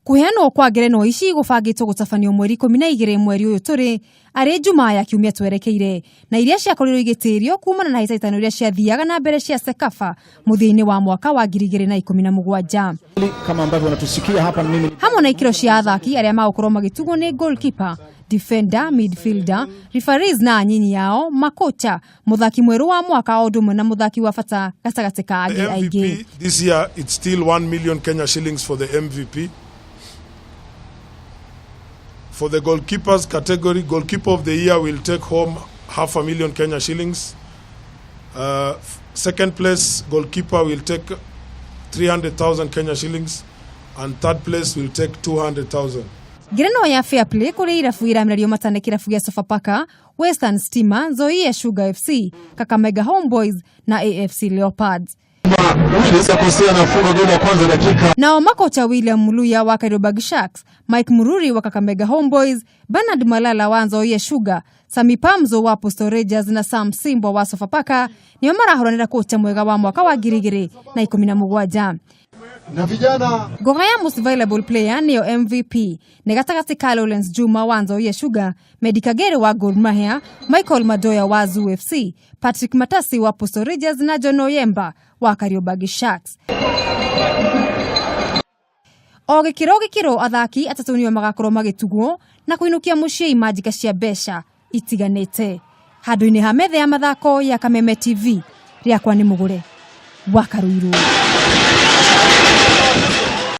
Kuheanwo kwa ngerenwa ici gubangitwo gutabanio mweri 12 mweri uyu turi ari Jumaa ya kiumia twerekeire na iria ciakorirwo igitirio kumana na hitaitano iria ciathiaga na mbere cia Sekafa muthiini wa mwaka wa 2017. Kama ambavyo wanatusikia hapa mimi hamwe na ikiro cia athaki aria magukorwo magitugwo ni goalkeeper, defender, midfielder, referees na anyinyi yao, makocha, muthaki mweru wa mwaka o ndumwe na muthaki wa bata gatagati ka angi aingi. This year it's still 1 million Kenya shillings for the MVP. For the goalkeepers category, goalkeeper of the year will take home 500,000 Kenya shillings. Second place goalkeeper will take 300,000 Kenya shillings, and third place will take 200,000. Ngerenwa ya fair play kuri irabu iramererio matane kirabu gia Sofapaka, Western Stima, Nzoia Sugar FC, Kakamega Homeboys na AFC Leopards. Nao makocha William Muluya wa Karuiru Sharks, Mike Mururi wa Kakamega Homeboys, Bernard Malala wa Nzoia Sugar, Sami Pamzo wa Postal Rangers na Sam Simbo wa Sofapaka ni marahuranira kocha mwega wa mwaka wa 2017. na vijana Goraya most valuable player niyo MVP ni gatagati ka Lawrence Juma wa Nzoia Sugar, Medi Kagere wa Gor Mahia, Michael Madoya wa Zoo FC, Patrick Matasi wa Postal Rangers na John Oyemba wa Karuiru Sharks. Ogikiro athaki atatu niyo magakorwo magitugwo na kuinukia mucii majika cia besha itiganite. Handu-ini ha metha ya mathako ya Kameme TV, riakwa ni Mugure wa Karuiru.